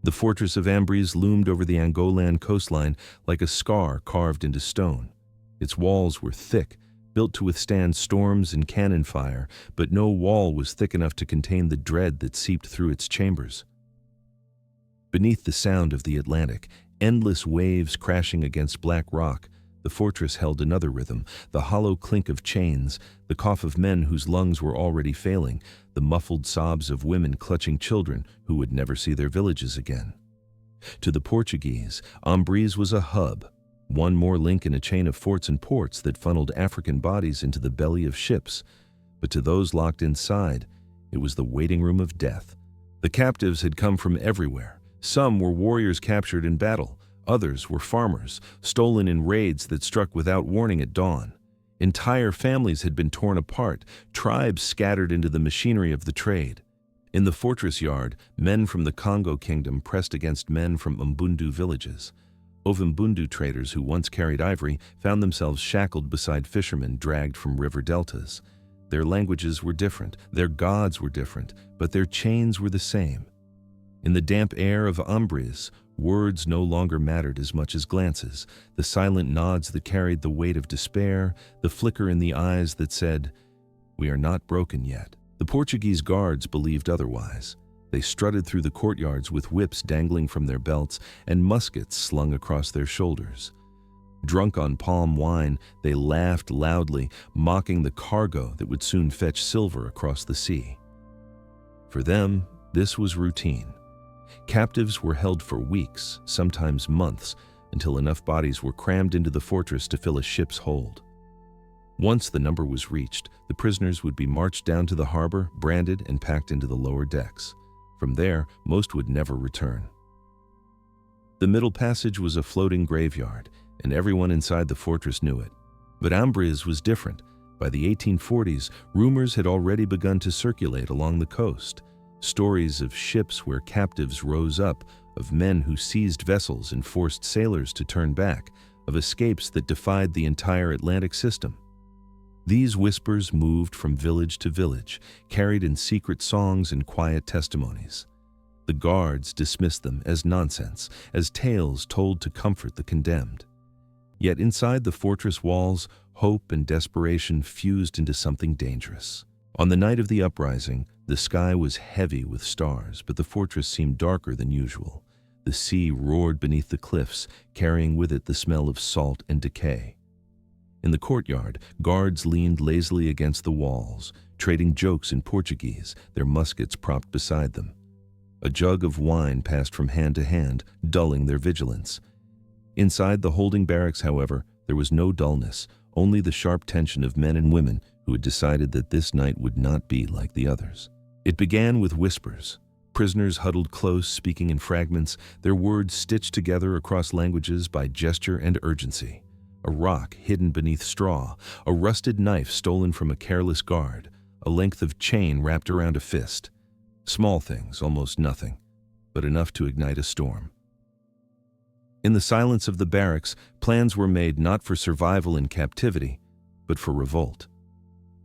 The fortress of Ambriz loomed over the Angolan coastline like a scar carved into stone. Its walls were thick, built to withstand storms and cannon fire, but no wall was thick enough to contain the dread that seeped through its chambers. Beneath the sound of the Atlantic, endless waves crashing against black rock, the fortress held another rhythm, the hollow clink of chains, the cough of men whose lungs were already failing, the muffled sobs of women clutching children who would never see their villages again. To the Portuguese, Ambriz was a hub, one more link in a chain of forts and ports that funneled African bodies into the belly of ships. But to those locked inside, it was the waiting room of death. The captives had come from everywhere. Some were warriors captured in battle. Others were farmers, stolen in raids that struck without warning at dawn. Entire families had been torn apart, tribes scattered into the machinery of the trade. In the fortress yard, men from the Congo kingdom pressed against men from Mbundu villages. Ovimbundu traders who once carried ivory found themselves shackled beside fishermen dragged from river deltas. Their languages were different, their gods were different, but their chains were the same. In the damp air of Ambriz, words no longer mattered as much as glances, the silent nods that carried the weight of despair, the flicker in the eyes that said, "We are not broken yet." The Portuguese guards believed otherwise. They strutted through the courtyards with whips dangling from their belts and muskets slung across their shoulders. Drunk on palm wine, they laughed loudly, mocking the cargo that would soon fetch silver across the sea. For them, this was routine. Captives were held for weeks, sometimes months, until enough bodies were crammed into the fortress to fill a ship's hold. Once the number was reached, the prisoners would be marched down to the harbor, branded, and packed into the lower decks. From there, most would never return. The middle passage was a floating graveyard, and everyone inside the fortress knew it. But Ambriz was different. By the 1840s, rumors had already begun to circulate along the coast. Stories of ships where captives rose up, of men who seized vessels and forced sailors to turn back, of escapes that defied the entire Atlantic system. These whispers moved from village to village, carried in secret songs and quiet testimonies. The guards dismissed them as nonsense, as tales told to comfort the condemned. Yet inside the fortress walls, hope and desperation fused into something dangerous. On the night of the uprising, the sky was heavy with stars, but the fortress seemed darker than usual. The sea roared beneath the cliffs, carrying with it the smell of salt and decay. In the courtyard, guards leaned lazily against the walls, trading jokes in Portuguese, their muskets propped beside them. A jug of wine passed from hand to hand, dulling their vigilance. Inside the holding barracks, however, there was no dullness, only the sharp tension of men and women who had decided that this night would not be like the others. It began with whispers. Prisoners huddled close, speaking in fragments, their words stitched together across languages by gesture and urgency. A rock hidden beneath straw, a rusted knife stolen from a careless guard, a length of chain wrapped around a fist. Small things, almost nothing, but enough to ignite a storm. In the silence of the barracks, plans were made not for survival in captivity, but for revolt.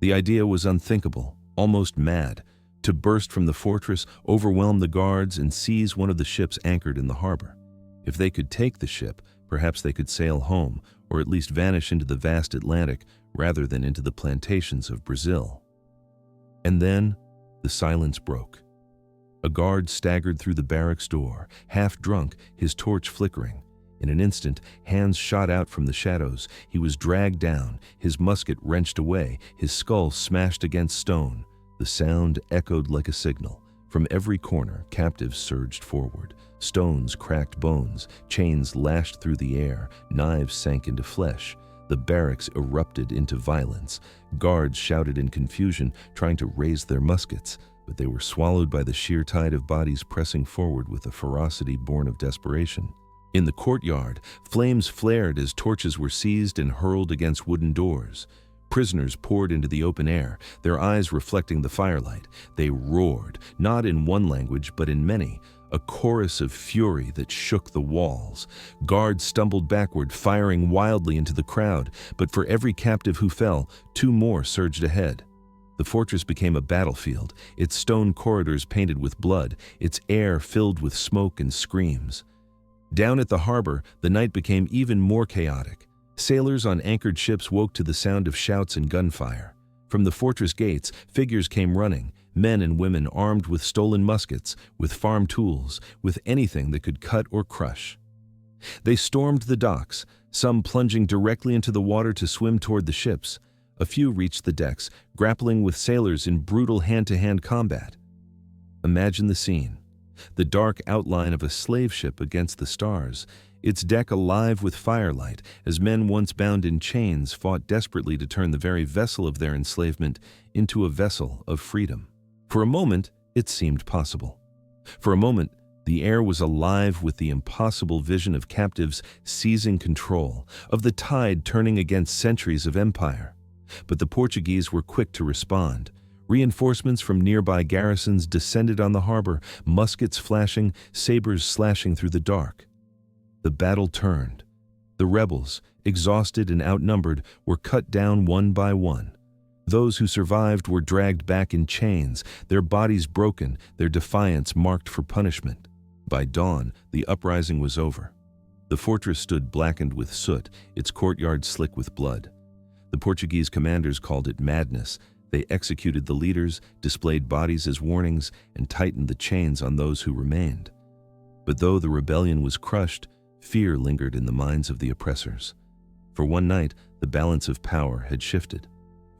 The idea was unthinkable, almost mad, to burst from the fortress, overwhelm the guards, and seize one of the ships anchored in the harbor. If they could take the ship, perhaps they could sail home, or at least vanish into the vast Atlantic rather than into the plantations of Brazil. And then, the silence broke. A guard staggered through the barracks door, half drunk, his torch flickering. In an instant, hands shot out from the shadows. He was dragged down, his musket wrenched away, his skull smashed against stone. The sound echoed like a signal. From every corner, captives surged forward. Stones cracked bones, chains lashed through the air, knives sank into flesh. The barracks erupted into violence. Guards shouted in confusion, trying to raise their muskets, but they were swallowed by the sheer tide of bodies pressing forward with a ferocity born of desperation. In the courtyard, flames flared as torches were seized and hurled against wooden doors. Prisoners poured into the open air, their eyes reflecting the firelight. They roared, not in one language, but in many, a chorus of fury that shook the walls. Guards stumbled backward, firing wildly into the crowd, but for every captive who fell, two more surged ahead. The fortress became a battlefield, its stone corridors painted with blood, its air filled with smoke and screams. Down at the harbor, the night became even more chaotic. Sailors on anchored ships woke to the sound of shouts and gunfire. From the fortress gates, figures came running, men and women armed with stolen muskets, with farm tools, with anything that could cut or crush. They stormed the docks, some plunging directly into the water to swim toward the ships. A few reached the decks, grappling with sailors in brutal hand-to-hand combat. Imagine the scene. The dark outline of a slave ship against the stars, its deck alive with firelight as men once bound in chains fought desperately to turn the very vessel of their enslavement into a vessel of freedom. For a moment, it seemed possible. For a moment, the air was alive with the impossible vision of captives seizing control, of the tide turning against centuries of empire. But the Portuguese were quick to respond. Reinforcements from nearby garrisons descended on the harbor, muskets flashing, sabers slashing through the dark. The battle turned. The rebels, exhausted and outnumbered, were cut down one by one. Those who survived were dragged back in chains, their bodies broken, their defiance marked for punishment. By dawn, the uprising was over. The fortress stood blackened with soot, its courtyard slick with blood. The Portuguese commanders called it madness. They executed the leaders, displayed bodies as warnings, and tightened the chains on those who remained. But though the rebellion was crushed, fear lingered in the minds of the oppressors. For one night, the balance of power had shifted.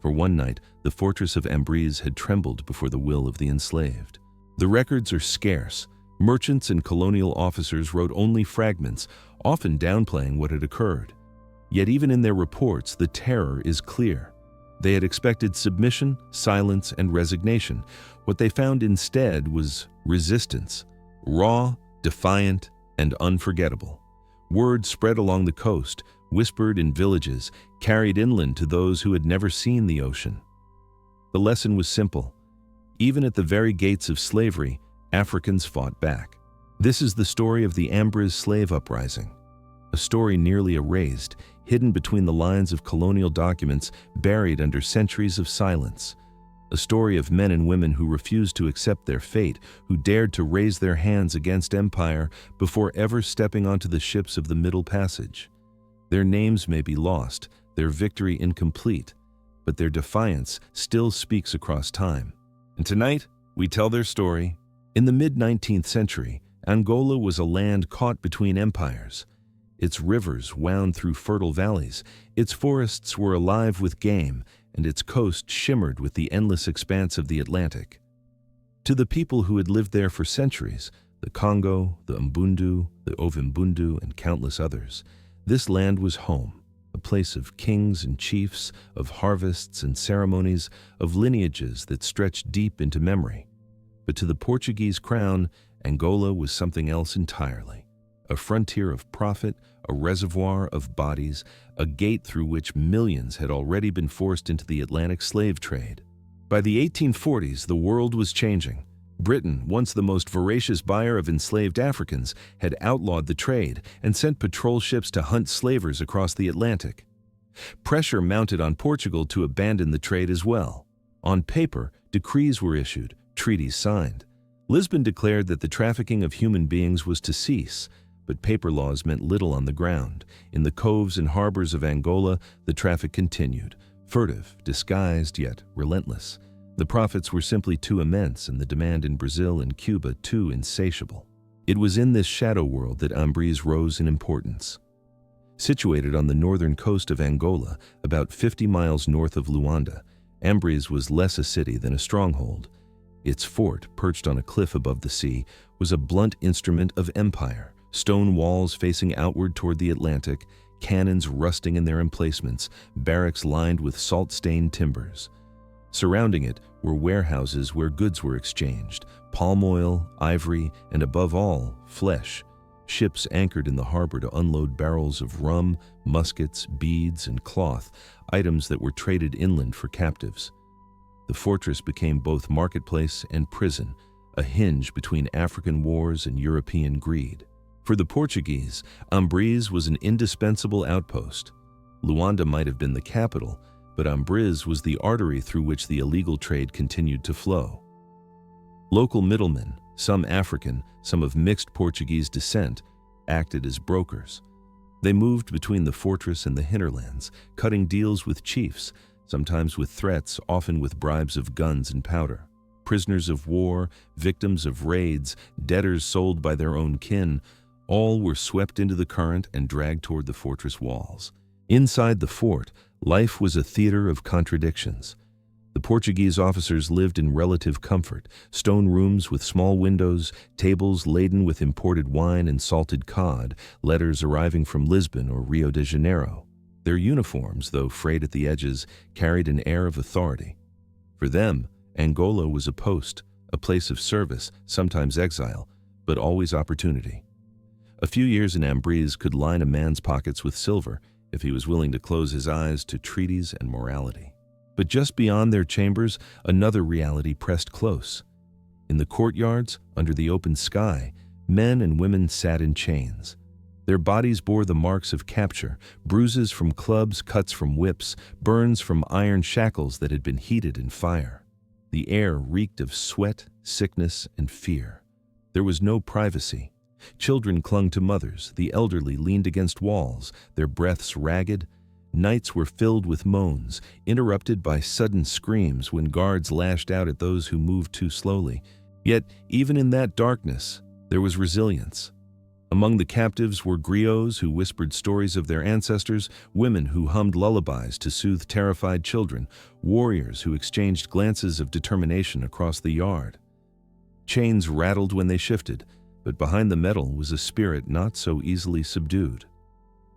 For one night, the fortress of Ambriz had trembled before the will of the enslaved. The records are scarce. Merchants and colonial officers wrote only fragments, often downplaying what had occurred. Yet even in their reports, the terror is clear. They had expected submission, silence, and resignation. What they found instead was resistance, raw, defiant, and unforgettable. Word spread along the coast, whispered in villages, carried inland to those who had never seen the ocean. The lesson was simple. Even at the very gates of slavery, Africans fought back. This is the story of the Ambriz Slave Uprising, a story nearly erased, hidden between the lines of colonial documents, buried under centuries of silence. A story of men and women who refused to accept their fate, who dared to raise their hands against empire before ever stepping onto the ships of the Middle Passage. Their names may be lost, their victory incomplete, but their defiance still speaks across time. And tonight, we tell their story. In the mid-19th century, Angola was a land caught between empires. Its rivers wound through fertile valleys, its forests were alive with game, and its coast shimmered with the endless expanse of the Atlantic. To the people who had lived there for centuries, the Congo, the Mbundu, the Ovimbundu, and countless others, this land was home, a place of kings and chiefs, of harvests and ceremonies, of lineages that stretched deep into memory. But to the Portuguese crown, Angola was something else entirely. A frontier of profit, a reservoir of bodies, a gate through which millions had already been forced into the Atlantic slave trade. By the 1840s, the world was changing. Britain, once the most voracious buyer of enslaved Africans, had outlawed the trade and sent patrol ships to hunt slavers across the Atlantic. Pressure mounted on Portugal to abandon the trade as well. On paper, decrees were issued, treaties signed. Lisbon declared that the trafficking of human beings was to cease, but paper laws meant little on the ground. In the coves and harbors of Angola, the traffic continued, furtive, disguised, yet relentless. The profits were simply too immense and the demand in Brazil and Cuba too insatiable. It was in this shadow world that Ambriz rose in importance. Situated on the northern coast of Angola, about 50 miles north of Luanda, Ambriz was less a city than a stronghold. Its fort, perched on a cliff above the sea, was a blunt instrument of empire. Stone walls facing outward toward the Atlantic, cannons rusting in their emplacements, barracks lined with salt-stained timbers. Surrounding it were warehouses where goods were exchanged, palm oil, ivory, and above all, flesh. Ships anchored in the harbor to unload barrels of rum, muskets, beads, and cloth, items that were traded inland for captives. The fortress became both marketplace and prison, a hinge between African wars and European greed. For the Portuguese, Ambriz was an indispensable outpost. Luanda might have been the capital, but Ambriz was the artery through which the illegal trade continued to flow. Local middlemen, some African, some of mixed Portuguese descent, acted as brokers. They moved between the fortress and the hinterlands, cutting deals with chiefs, sometimes with threats, often with bribes of guns and powder. Prisoners of war, victims of raids, debtors sold by their own kin, all were swept into the current and dragged toward the fortress walls. Inside the fort, life was a theater of contradictions. The Portuguese officers lived in relative comfort, stone rooms with small windows, tables laden with imported wine and salted cod, letters arriving from Lisbon or Rio de Janeiro. Their uniforms, though frayed at the edges, carried an air of authority. For them, Angola was a post, a place of service, sometimes exile, but always opportunity. A few years in Ambriz could line a man's pockets with silver if he was willing to close his eyes to treaties and morality. But just beyond their chambers, another reality pressed close. In the courtyards, under the open sky, men and women sat in chains. Their bodies bore the marks of capture, bruises from clubs, cuts from whips, burns from iron shackles that had been heated in fire. The air reeked of sweat, sickness, and fear. There was no privacy. Children clung to mothers, the elderly leaned against walls, their breaths ragged. Nights were filled with moans, interrupted by sudden screams when guards lashed out at those who moved too slowly. Yet, even in that darkness, there was resilience. Among the captives were griots who whispered stories of their ancestors, women who hummed lullabies to soothe terrified children, warriors who exchanged glances of determination across the yard. Chains rattled when they shifted, but behind the metal was a spirit not so easily subdued.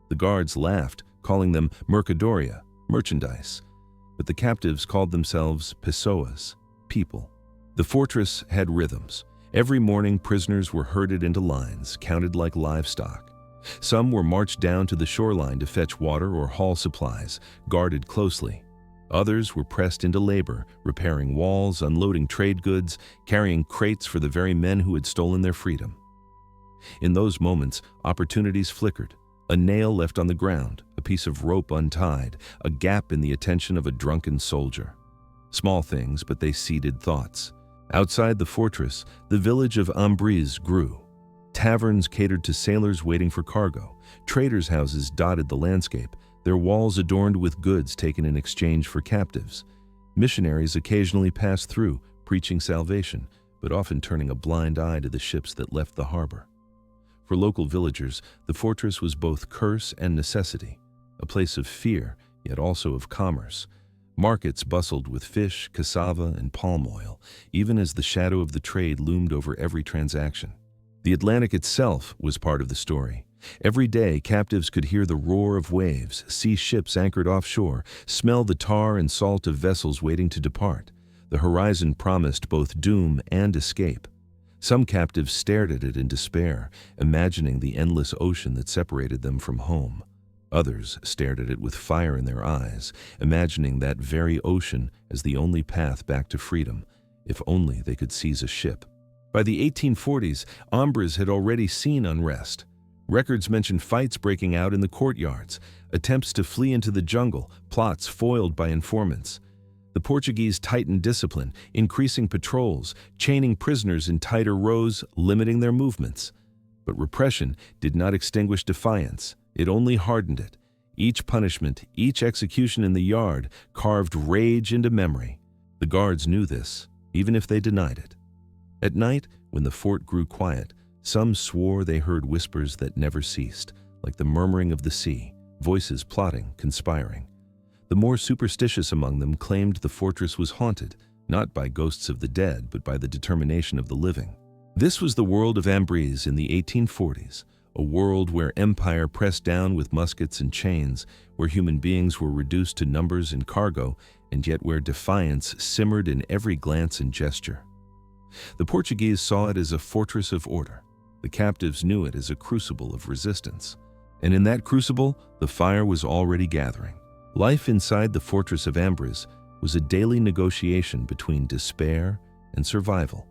The guards laughed, calling them mercadoria, merchandise, but the captives called themselves pessoas, people. The fortress had rhythms. Every morning, prisoners were herded into lines, counted like livestock. Some were marched down to the shoreline to fetch water or haul supplies, guarded closely. Others were pressed into labor, repairing walls, unloading trade goods, carrying crates for the very men who had stolen their freedom. In those moments, opportunities flickered. A nail left on the ground, a piece of rope untied, a gap in the attention of a drunken soldier. Small things, but they seeded thoughts. Outside the fortress, the village of Ambriz grew. Taverns catered to sailors waiting for cargo. Traders' houses dotted the landscape, their walls adorned with goods taken in exchange for captives. Missionaries occasionally passed through, preaching salvation, but often turning a blind eye to the ships that left the harbor. For local villagers, the fortress was both curse and necessity, a place of fear, yet also of commerce. Markets bustled with fish, cassava, and palm oil, even as the shadow of the trade loomed over every transaction. The Atlantic itself was part of the story. Every day, captives could hear the roar of waves, see ships anchored offshore, smell the tar and salt of vessels waiting to depart. The horizon promised both doom and escape. Some captives stared at it in despair, imagining the endless ocean that separated them from home. Others stared at it with fire in their eyes, imagining that very ocean as the only path back to freedom, if only they could seize a ship. By the 1840s, Ambriz had already seen unrest. Records mention fights breaking out in the courtyards, attempts to flee into the jungle, plots foiled by informants. The Portuguese tightened discipline, increasing patrols, chaining prisoners in tighter rows, limiting their movements. But repression did not extinguish defiance. It only hardened it. Each punishment, each execution in the yard carved rage into memory. The guards knew this, even if they denied it. At night, when the fort grew quiet, some swore they heard whispers that never ceased, like the murmuring of the sea, voices plotting, conspiring. The more superstitious among them claimed the fortress was haunted, not by ghosts of the dead, but by the determination of the living. This was the world of Ambriz in the 1840s, a world where empire pressed down with muskets and chains, where human beings were reduced to numbers and cargo, and yet where defiance simmered in every glance and gesture. The Portuguese saw it as a fortress of order. The captives knew it as a crucible of resistance. And in that crucible, the fire was already gathering. Life inside the fortress of Ambriz was a daily negotiation between despair and survival.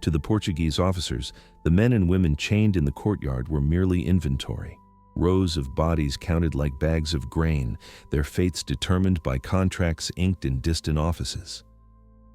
To the Portuguese officers, the men and women chained in the courtyard were merely inventory. rows of bodies counted like bags of grain, their fates determined by contracts inked in distant offices.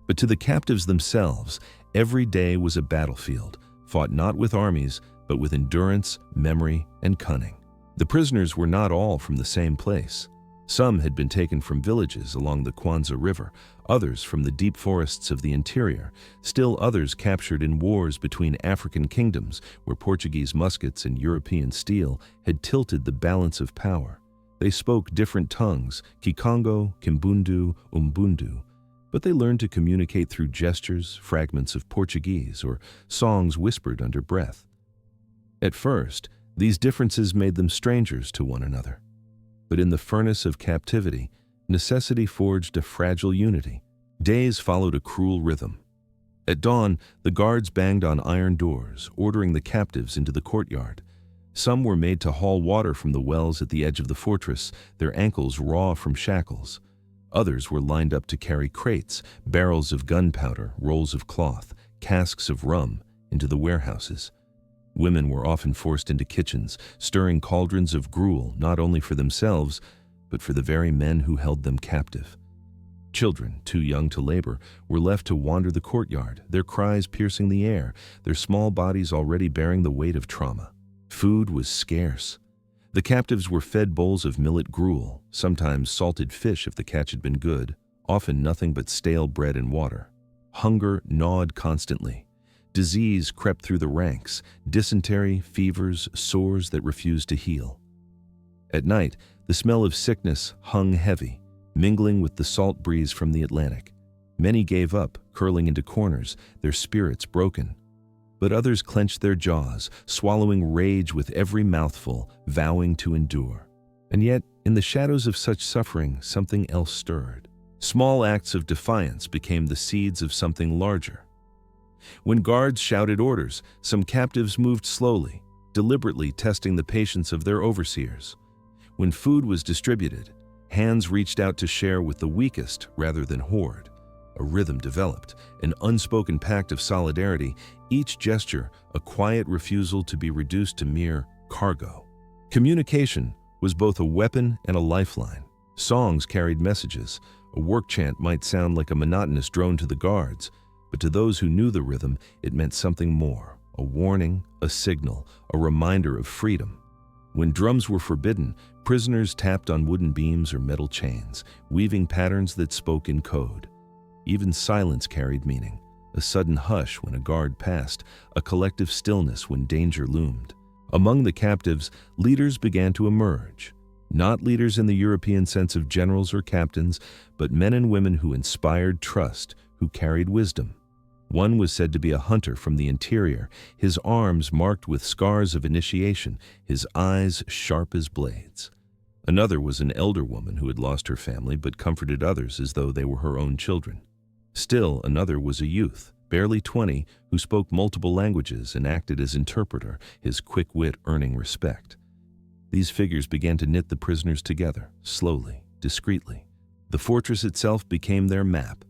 But to the captives themselves, every day was a battlefield, fought not with armies, but with endurance, memory, and cunning. The prisoners were not all from the same place. Some had been taken from villages along the Kwanza River, others from the deep forests of the interior, still others captured in wars between African kingdoms where Portuguese muskets and European steel had tilted the balance of power. They spoke different tongues, Kikongo, Kimbundu, Umbundu, but they learned to communicate through gestures, fragments of Portuguese, or songs whispered under breath. At first, these differences made them strangers to one another. But in the furnace of captivity, necessity forged a fragile unity. Days followed a cruel rhythm. At dawn, the guards banged on iron doors, ordering the captives into the courtyard. Some were made to haul water from the wells at the edge of the fortress, their ankles raw from shackles. Others were lined up to carry crates, barrels of gunpowder, rolls of cloth, casks of rum into the warehouses. Women were often forced into kitchens, stirring cauldrons of gruel not only for themselves, but for the very men who held them captive. Children, too young to labor, were left to wander the courtyard, their cries piercing the air, their small bodies already bearing the weight of trauma. Food was scarce. The captives were fed bowls of millet gruel, sometimes salted fish if the catch had been good, often nothing but stale bread and water. Hunger gnawed constantly. Disease crept through the ranks, dysentery, fevers, sores that refused to heal. At night, the smell of sickness hung heavy, mingling with the salt breeze from the Atlantic. Many gave up, curling into corners, their spirits broken. But others clenched their jaws, swallowing rage with every mouthful, vowing to endure. And yet, in the shadows of such suffering, something else stirred. Small acts of defiance became the seeds of something larger. When guards shouted orders, some captives moved slowly, deliberately testing the patience of their overseers. When food was distributed, hands reached out to share with the weakest rather than hoard. A rhythm developed, an unspoken pact of solidarity, each gesture a quiet refusal to be reduced to mere cargo. Communication was both a weapon and a lifeline. Songs carried messages. A work chant might sound like a monotonous drone to the guards, but to those who knew the rhythm, it meant something more, a warning, a signal, a reminder of freedom. When drums were forbidden, prisoners tapped on wooden beams or metal chains, weaving patterns that spoke in code. Even silence carried meaning, a sudden hush when a guard passed, a collective stillness when danger loomed. Among the captives, leaders began to emerge. Not leaders in the European sense of generals or captains, but men and women who inspired trust, who carried wisdom. One was said to be a hunter from the interior, his arms marked with scars of initiation, his eyes sharp as blades. Another was an elder woman who had lost her family but comforted others as though they were her own children. Still another was a youth, barely 20, who spoke multiple languages and acted as interpreter, his quick wit earning respect. These figures began to knit the prisoners together, slowly, discreetly. The fortress itself became their map.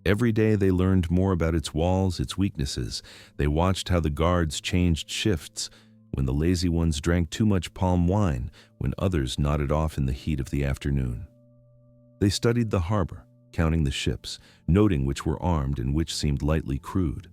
Every day they learned more about its walls, its weaknesses. They watched how the guards changed shifts, when the lazy ones drank too much palm wine, when others nodded off in the heat of the afternoon. They studied the harbor, counting the ships, noting which were armed and which seemed lightly crewed.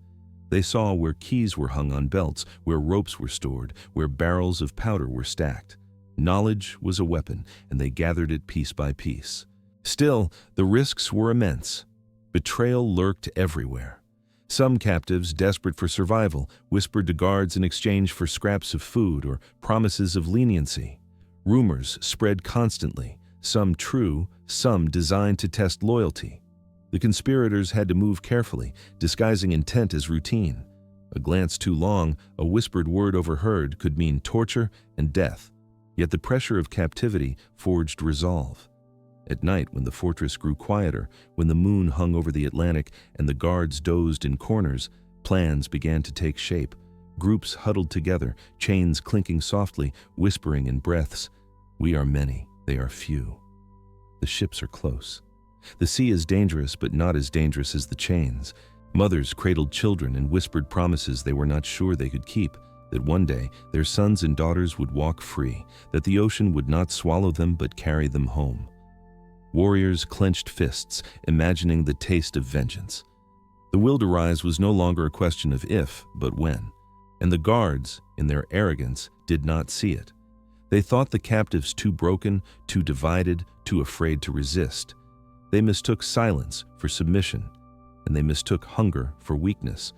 They saw where keys were hung on belts, where ropes were stored, where barrels of powder were stacked. Knowledge was a weapon, and they gathered it piece by piece. Still, the risks were immense. Betrayal lurked everywhere. Some captives, desperate for survival, whispered to guards in exchange for scraps of food or promises of leniency. Rumors spread constantly, some true, some designed to test loyalty. The conspirators had to move carefully, disguising intent as routine. A glance too long, a whispered word overheard, could mean torture and death. Yet the pressure of captivity forged resolve. At night, when the fortress grew quieter, when the moon hung over the Atlantic and the guards dozed in corners, plans began to take shape. Groups huddled together, chains clinking softly, whispering in breaths. We are many, they are few. The ships are close. The sea is dangerous, but not as dangerous as the chains. Mothers cradled children and whispered promises they were not sure they could keep. that one day their sons and daughters would walk free, that the ocean would not swallow them but carry them home. Warriors clenched fists, imagining the taste of vengeance. The will to rise was no longer a question of if, but when, and the guards, in their arrogance, did not see it. They thought the captives too broken, too divided, too afraid to resist. They mistook silence for submission, and they mistook hunger for weakness.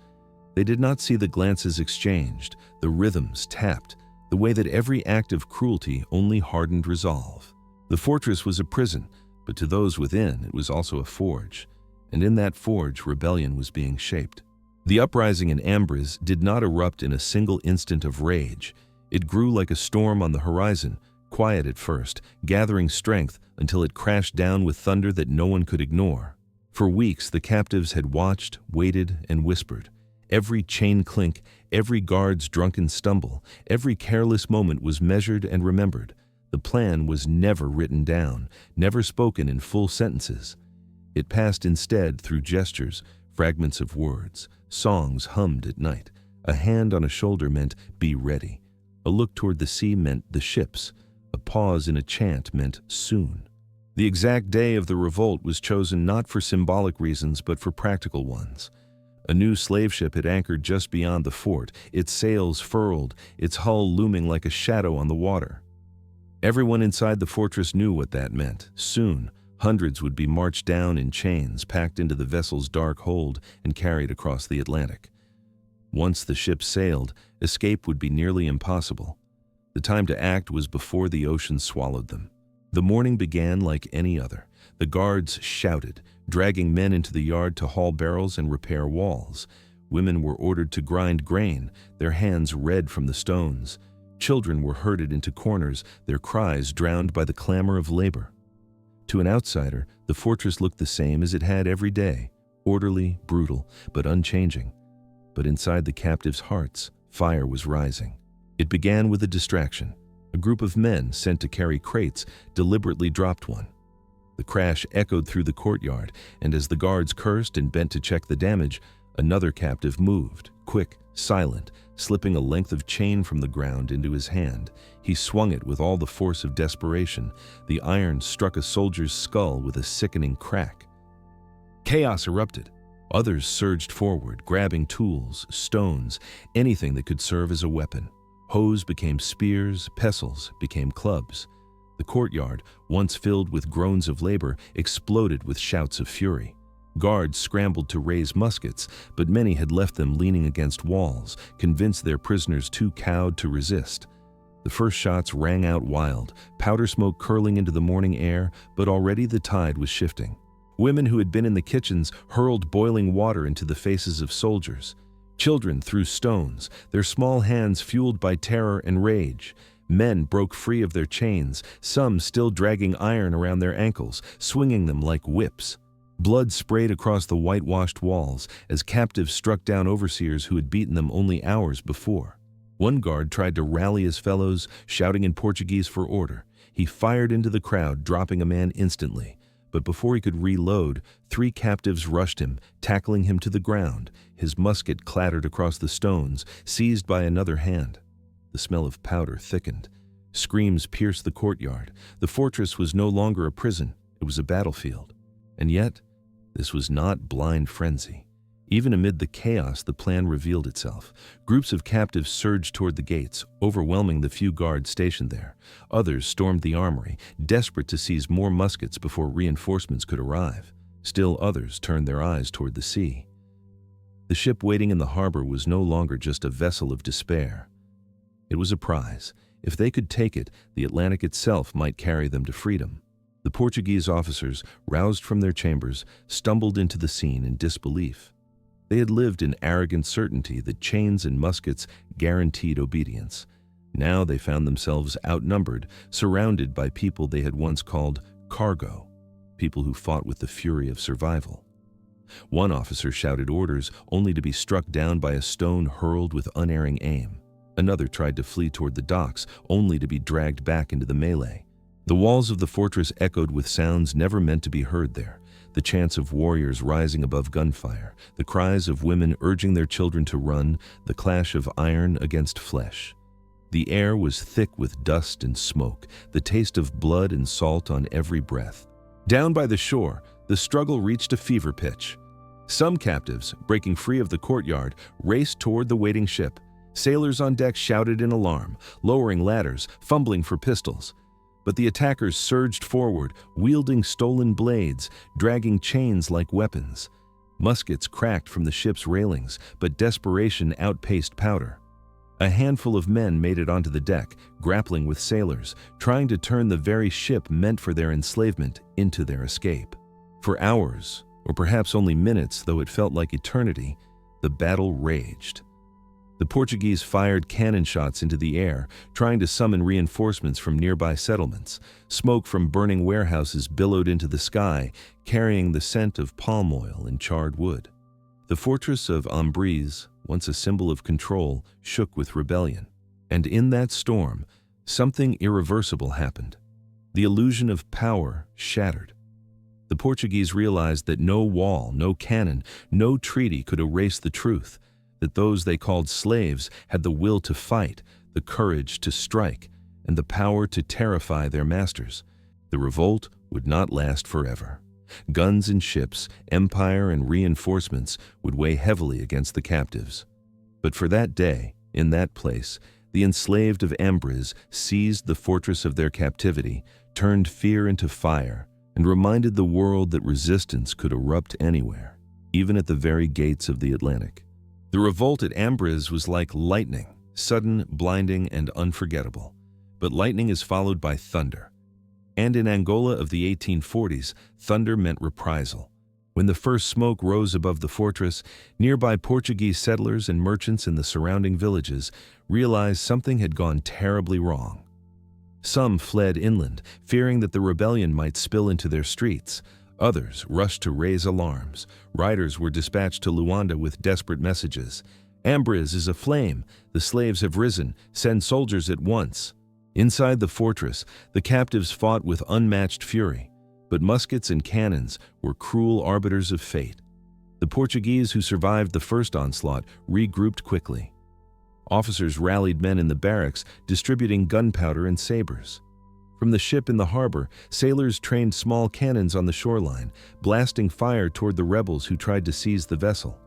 They did not see the glances exchanged, the rhythms tapped, the way that every act of cruelty only hardened resolve. The fortress was a prison, but to those within it was also a forge, and in that forge rebellion was being shaped. The uprising in Ambriz did not erupt in a single instant of rage. It grew like a storm on the horizon, quiet at first, gathering strength until it crashed down with thunder that no one could ignore. For weeks the captives had watched, waited, and whispered. Every chain clink, every guard's drunken stumble, every careless moment was measured and remembered. The plan was never written down, never spoken in full sentences. It passed instead through gestures, fragments of words, songs hummed at night. A hand on a shoulder meant, "Be ready." A look toward the sea meant the ships. A pause in a chant meant soon. The exact day of the revolt was chosen not for symbolic reasons but for practical ones. A new slave ship had anchored just beyond the fort, its sails furled, its hull looming like a shadow on the water. Everyone inside the fortress knew what that meant. Soon, hundreds would be marched down in chains, packed into the vessel's dark hold, and carried across the Atlantic. Once the ship sailed, escape would be nearly impossible. The time to act was before the ocean swallowed them. The morning began like any other. The guards shouted, dragging men into the yard to haul barrels and repair walls. Women were ordered to grind grain, their hands red from the stones. Children were herded into corners, their cries drowned by the clamor of labor. To an outsider, the fortress looked the same as it had every day, orderly, brutal, but unchanging. But inside the captives' hearts, fire was rising. It began with a distraction. A group of men sent to carry crates deliberately dropped one. The crash echoed through the courtyard, and as the guards cursed and bent to check the damage, another captive moved, quick, silent, slipping a length of chain from the ground into his hand. He swung it with all the force of desperation. The iron struck a soldier's skull with a sickening crack. Chaos erupted. Others surged forward, grabbing tools, stones, anything that could serve as a weapon. Hoes became spears, pestles became clubs. The courtyard, once filled with groans of labor, exploded with shouts of fury. Guards scrambled to raise muskets, but many had left them leaning against walls, convinced their prisoners too cowed to resist. The first shots rang out wild, powder smoke curling into the morning air, but already the tide was shifting. Women who had been in the kitchens hurled boiling water into the faces of soldiers. Children threw stones, their small hands fueled by terror and rage. Men broke free of their chains, some still dragging iron around their ankles, swinging them like whips. Blood sprayed across the whitewashed walls as captives struck down overseers who had beaten them only hours before. One guard tried to rally his fellows, shouting in Portuguese for order. He fired into the crowd, dropping a man instantly. But before he could reload, 3 captives rushed him, tackling him to the ground. His musket clattered across the stones, seized by another hand. The smell of powder thickened. Screams pierced the courtyard. The fortress was no longer a prison, it was a battlefield. And yet, this was not blind frenzy. Even amid the chaos, the plan revealed itself. Groups of captives surged toward the gates, overwhelming the few guards stationed there. Others stormed the armory, desperate to seize more muskets before reinforcements could arrive. Still others turned their eyes toward the sea. The ship waiting in the harbor was no longer just a vessel of despair. It was a prize. If they could take it, the Atlantic itself might carry them to freedom. The Portuguese officers, roused from their chambers, stumbled into the scene in disbelief. They had lived in arrogant certainty that chains and muskets guaranteed obedience. Now they found themselves outnumbered, surrounded by people they had once called cargo, people who fought with the fury of survival. One officer shouted orders only to be struck down by a stone hurled with unerring aim. Another tried to flee toward the docks, only to be dragged back into the melee. The walls of the fortress echoed with sounds never meant to be heard there. the chants of warriors rising above gunfire, the cries of women urging their children to run, the clash of iron against flesh. The air was thick with dust and smoke, the taste of blood and salt on every breath. Down by the shore, the struggle reached a fever pitch. Some captives, breaking free of the courtyard, raced toward the waiting ship. Sailors on deck shouted in alarm, lowering ladders, fumbling for pistols. But the attackers surged forward, wielding stolen blades, dragging chains like weapons. Muskets cracked from the ship's railings, but desperation outpaced powder. A handful of men made it onto the deck, grappling with sailors, trying to turn the very ship meant for their enslavement into their escape. For hours, or perhaps only minutes, though it felt like eternity, the battle raged. The Portuguese fired cannon shots into the air, trying to summon reinforcements from nearby settlements. Smoke from burning warehouses billowed into the sky, carrying the scent of palm oil and charred wood. The fortress of Ambriz, once a symbol of control, shook with rebellion. And in that storm, something irreversible happened. The illusion of power shattered. The Portuguese realized that no wall, no cannon, no treaty could erase the truth, that those they called slaves had the will to fight, the courage to strike, and the power to terrify their masters. The revolt would not last forever. Guns and ships, empire and reinforcements would weigh heavily against the captives. But for that day, in that place, the enslaved of Ambriz seized the fortress of their captivity, turned fear into fire, and reminded the world that resistance could erupt anywhere, even at the very gates of the Atlantic. The revolt at Ambriz was like lightning, sudden, blinding, and unforgettable. But lightning is followed by thunder. And in Angola of the 1840s, thunder meant reprisal. When the first smoke rose above the fortress, nearby Portuguese settlers and merchants in the surrounding villages realized something had gone terribly wrong. Some fled inland, fearing that the rebellion might spill into their streets. Others rushed to raise alarms. Riders were dispatched to Luanda with desperate messages. "Ambriz is aflame. The slaves have risen. Send soldiers at once." Inside the fortress, the captives fought with unmatched fury, but muskets and cannons were cruel arbiters of fate. The Portuguese who survived the first onslaught regrouped quickly. Officers rallied men in the barracks, distributing gunpowder and sabers. From the ship in the harbor, sailors trained small cannons on the shoreline, blasting fire toward the rebels who tried to seize the vessel.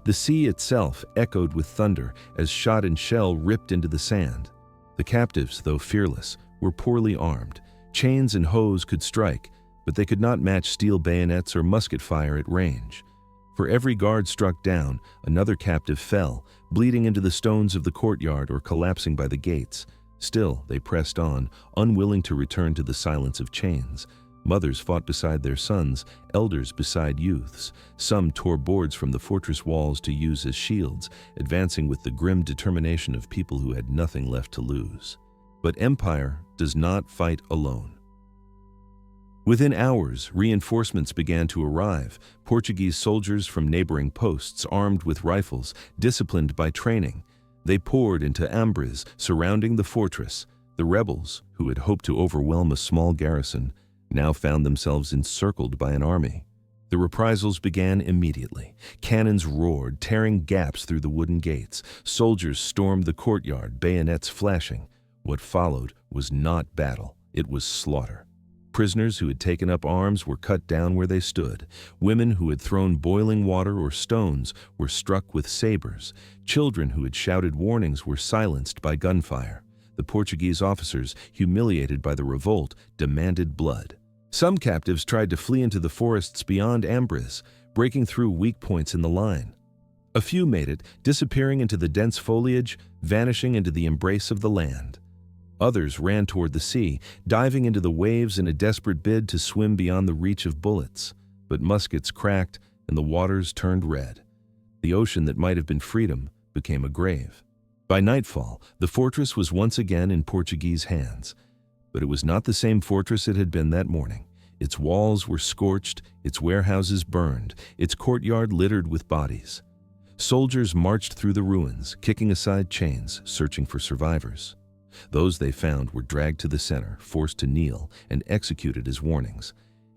The sea itself echoed with thunder as shot and shell ripped into the sand. The captives, though fearless, were poorly armed. Chains and hoes could strike, but they could not match steel bayonets or musket fire at range. For every guard struck down, another captive fell, bleeding into the stones of the courtyard or collapsing by the gates. Still, they pressed on, unwilling to return to the silence of chains. Mothers fought beside their sons, elders beside youths. Some tore boards from the fortress walls to use as shields, advancing with the grim determination of people who had nothing left to lose. But empire does not fight alone. Within hours, reinforcements began to arrive. Portuguese soldiers from neighboring posts, armed with rifles, disciplined by training. They poured into Ambriz, surrounding the fortress. The rebels, who had hoped to overwhelm a small garrison, now found themselves encircled by an army. The reprisals began immediately. Cannons roared, tearing gaps through the wooden gates. Soldiers stormed the courtyard, bayonets flashing. What followed was not battle, it was slaughter. Prisoners who had taken up arms were cut down where they stood. Women who had thrown boiling water or stones were struck with sabers. Children who had shouted warnings were silenced by gunfire. The Portuguese officers, humiliated by the revolt, demanded blood. Some captives tried to flee into the forests beyond Ambriz, breaking through weak points in the line. A few made it, disappearing into the dense foliage, vanishing into the embrace of the land. Others ran toward the sea, diving into the waves in a desperate bid to swim beyond the reach of bullets. But muskets cracked and the waters turned red. The ocean that might have been freedom became a grave. By nightfall, the fortress was once again in Portuguese hands. But it was not the same fortress it had been that morning. Its walls were scorched, its warehouses burned, its courtyard littered with bodies. Soldiers marched through the ruins, kicking aside chains, searching for survivors. Those they found were dragged to the center, forced to kneel, and executed as warnings.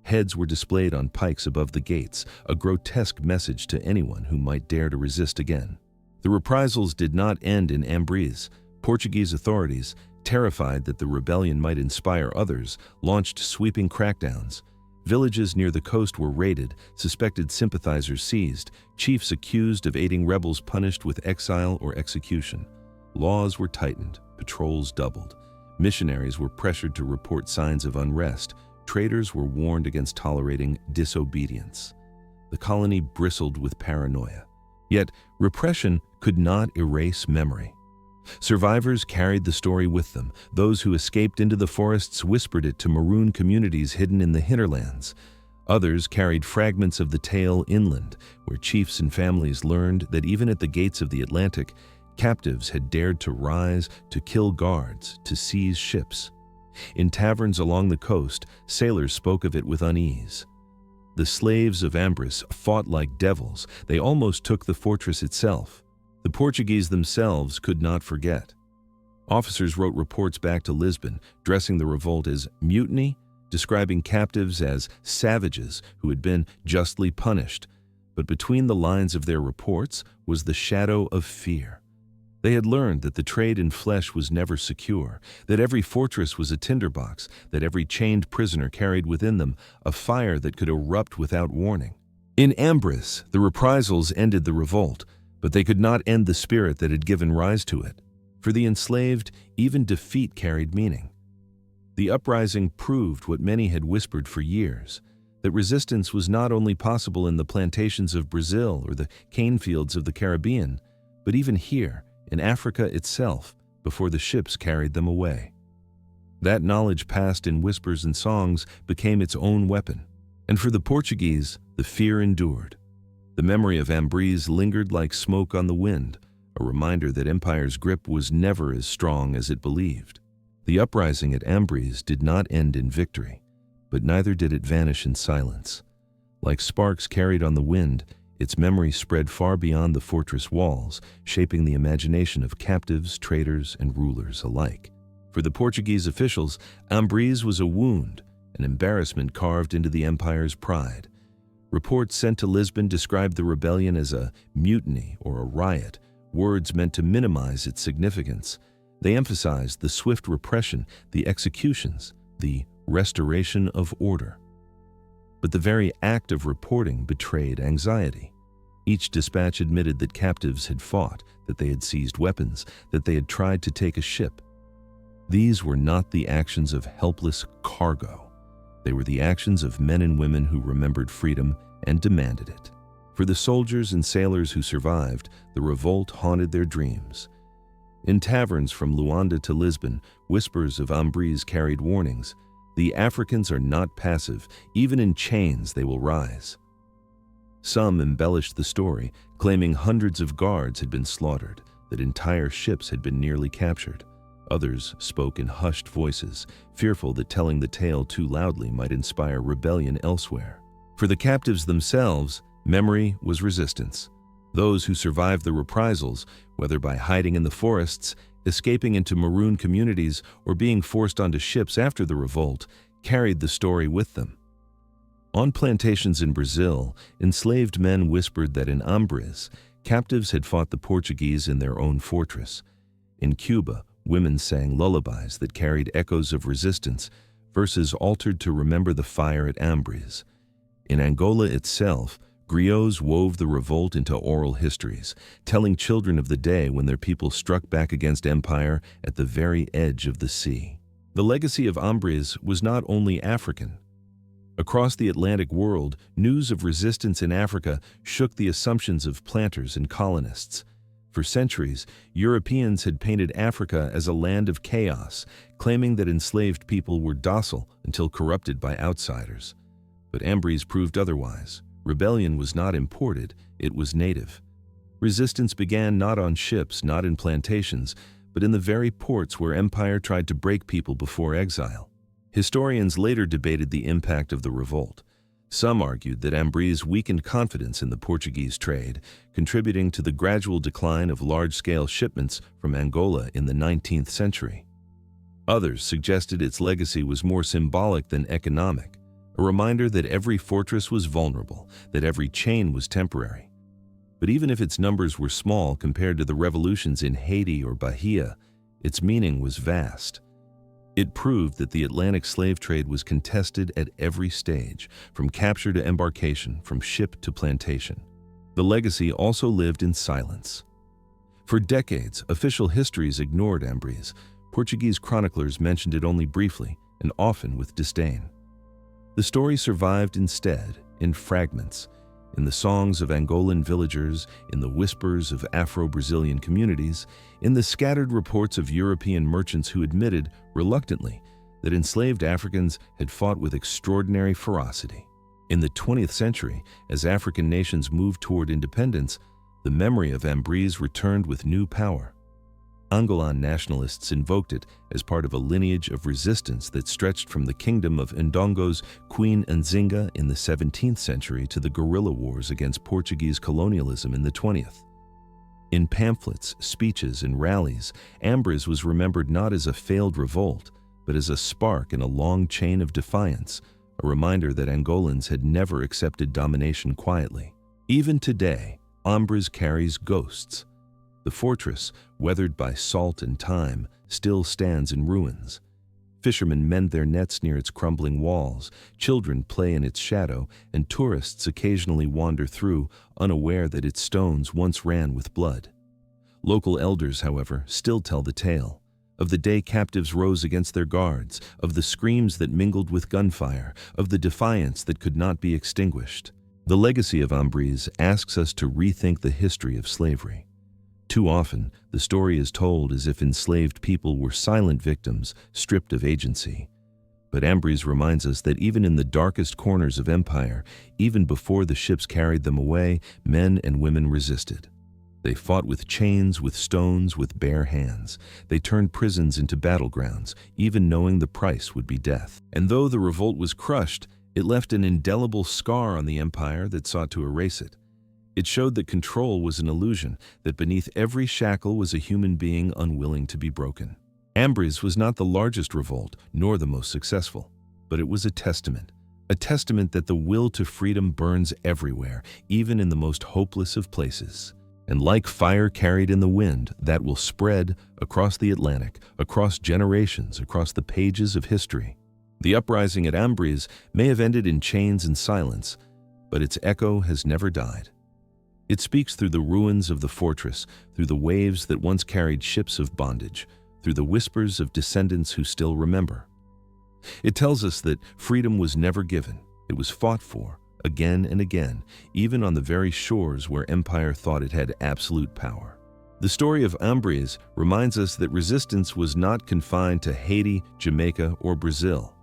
Heads were displayed on pikes above the gates, a grotesque message to anyone who might dare to resist again. The reprisals did not end in Ambriz. Portuguese authorities, terrified that the rebellion might inspire others, launched sweeping crackdowns. Villages near the coast were raided, suspected sympathizers seized, chiefs accused of aiding rebels punished with exile or execution. Laws were tightened, patrols doubled. Missionaries were pressured to report signs of unrest. Traders were warned against tolerating disobedience. The colony bristled with paranoia. Yet, repression could not erase memory. Survivors carried the story with them. Those who escaped into the forests whispered it to maroon communities hidden in the hinterlands. Others carried fragments of the tale inland, where chiefs and families learned that even at the gates of the Atlantic, captives had dared to rise, to kill guards, to seize ships. In taverns along the coast, sailors spoke of it with unease. The slaves of Ambriz fought like devils. They almost took the fortress itself. The Portuguese themselves could not forget. Officers wrote reports back to Lisbon, dressing the revolt as mutiny, describing captives as savages who had been justly punished. But between the lines of their reports was the shadow of fear. They had learned that the trade in flesh was never secure, that every fortress was a tinderbox, that every chained prisoner carried within them a fire that could erupt without warning. In Ambriz, the reprisals ended the revolt, but they could not end the spirit that had given rise to it. For the enslaved, even defeat carried meaning. The uprising proved what many had whispered for years, that resistance was not only possible in the plantations of Brazil or the cane fields of the Caribbean, but even here, in Africa itself, before the ships carried them away. That knowledge passed in whispers and songs became its own weapon. And for the Portuguese, the fear endured. The memory of Ambriz lingered like smoke on the wind, a reminder that empire's grip was never as strong as it believed. The uprising at Ambriz did not end in victory, but neither did it vanish in silence. Like sparks carried on the wind, its memory spread far beyond the fortress walls, shaping the imagination of captives, traders, and rulers alike. For the Portuguese officials, Ambriz was a wound, an embarrassment carved into the empire's pride. Reports sent to Lisbon described the rebellion as a mutiny or a riot, words meant to minimize its significance. They emphasized the swift repression, the executions, the restoration of order. But the very act of reporting betrayed anxiety. Each dispatch admitted that captives had fought, that they had seized weapons, that they had tried to take a ship. These were not the actions of helpless cargo. They were the actions of men and women who remembered freedom and demanded it. For the soldiers and sailors who survived, the revolt haunted their dreams. In taverns from Luanda to Lisbon, whispers of Ambriz carried warnings. The Africans are not passive. Even in chains, they will rise. Some embellished the story, claiming hundreds of guards had been slaughtered, that entire ships had been nearly captured. Others spoke in hushed voices, fearful that telling the tale too loudly might inspire rebellion elsewhere. For the captives themselves, memory was resistance. Those who survived the reprisals, whether by hiding in the forests, escaping into maroon communities, or being forced onto ships after the revolt, carried the story with them. On plantations in Brazil, enslaved men whispered that in Ambriz, captives had fought the Portuguese in their own fortress. In Cuba, women sang lullabies that carried echoes of resistance, verses altered to remember the fire at Ambriz. In Angola itself, griots wove the revolt into oral histories, telling children of the day when their people struck back against empire at the very edge of the sea. The legacy of Ambriz was not only African. Across the Atlantic world, news of resistance in Africa shook the assumptions of planters and colonists. For centuries, Europeans had painted Africa as a land of chaos, claiming that enslaved people were docile until corrupted by outsiders. But Ambriz proved otherwise. Rebellion was not imported, it was native. Resistance began not on ships, not in plantations, but in the very ports where empire tried to break people before exile. Historians later debated the impact of the revolt. Some argued that Ambriz weakened confidence in the Portuguese trade, contributing to the gradual decline of large-scale shipments from Angola in the 19th century. Others suggested its legacy was more symbolic than economic, a reminder that every fortress was vulnerable, that every chain was temporary. But even if its numbers were small compared to the revolutions in Haiti or Bahia, its meaning was vast. It proved that the Atlantic slave trade was contested at every stage, from capture to embarkation, from ship to plantation. The legacy also lived in silence. For decades, official histories ignored Ambriz. Portuguese chroniclers mentioned it only briefly, and often with disdain. The story survived instead, in fragments, in the songs of Angolan villagers, in the whispers of Afro-Brazilian communities, in the scattered reports of European merchants who admitted, reluctantly, that enslaved Africans had fought with extraordinary ferocity. In the 20th century, as African nations moved toward independence, the memory of Ambriz returned with new power. Angolan nationalists invoked it as part of a lineage of resistance that stretched from the kingdom of Ndongo's Queen Nzinga in the 17th century to the guerrilla wars against Portuguese colonialism in the 20th. In pamphlets, speeches, and rallies, Ambriz was remembered not as a failed revolt, but as a spark in a long chain of defiance, a reminder that Angolans had never accepted domination quietly. Even today, Ambriz carries ghosts. The fortress, weathered by salt and time, still stands in ruins. Fishermen mend their nets near its crumbling walls, children play in its shadow, and tourists occasionally wander through, unaware that its stones once ran with blood. Local elders, however, still tell the tale of the day captives rose against their guards, of the screams that mingled with gunfire, of the defiance that could not be extinguished. The legacy of Ambriz asks us to rethink the history of slavery. Too often, the story is told as if enslaved people were silent victims, stripped of agency. But Ambriz reminds us that even in the darkest corners of empire, even before the ships carried them away, men and women resisted. They fought with chains, with stones, with bare hands. They turned prisons into battlegrounds, even knowing the price would be death. And though the revolt was crushed, it left an indelible scar on the empire that sought to erase it. It showed that control was an illusion, that beneath every shackle was a human being unwilling to be broken. Ambriz was not the largest revolt, nor the most successful, but it was a testament that the will to freedom burns everywhere, even in the most hopeless of places. And like fire carried in the wind, that will spread across the Atlantic, across generations, across the pages of history. The uprising at Ambriz may have ended in chains and silence, but its echo has never died. It speaks through the ruins of the fortress, through the waves that once carried ships of bondage, through the whispers of descendants who still remember. It tells us that freedom was never given, it was fought for, again and again, even on the very shores where empire thought it had absolute power. The story of Ambriz reminds us that resistance was not confined to Haiti, Jamaica, or Brazil.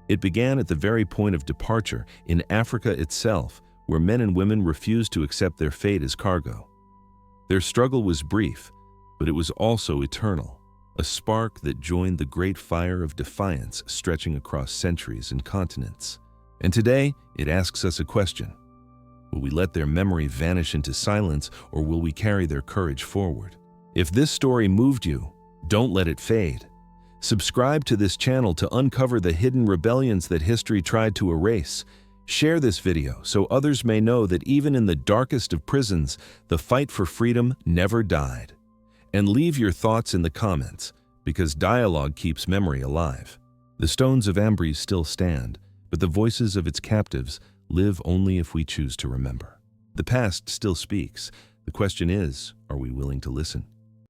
It began at the very point of departure, in Africa itself, where men and women refused to accept their fate as cargo. Their struggle was brief, but it was also eternal, a spark that joined the great fire of defiance stretching across centuries and continents. And today, it asks us a question. Will we let their memory vanish into silence, or will we carry their courage forward? If this story moved you, don't let it fade. Subscribe to this channel to uncover the hidden rebellions that history tried to erase. Share this video so others may know that even in the darkest of prisons, the fight for freedom never died. And leave your thoughts in the comments, because dialogue keeps memory alive. The stones of Ambriz still stand, but the voices of its captives live only if we choose to remember. The past still speaks. The question is, are we willing to listen?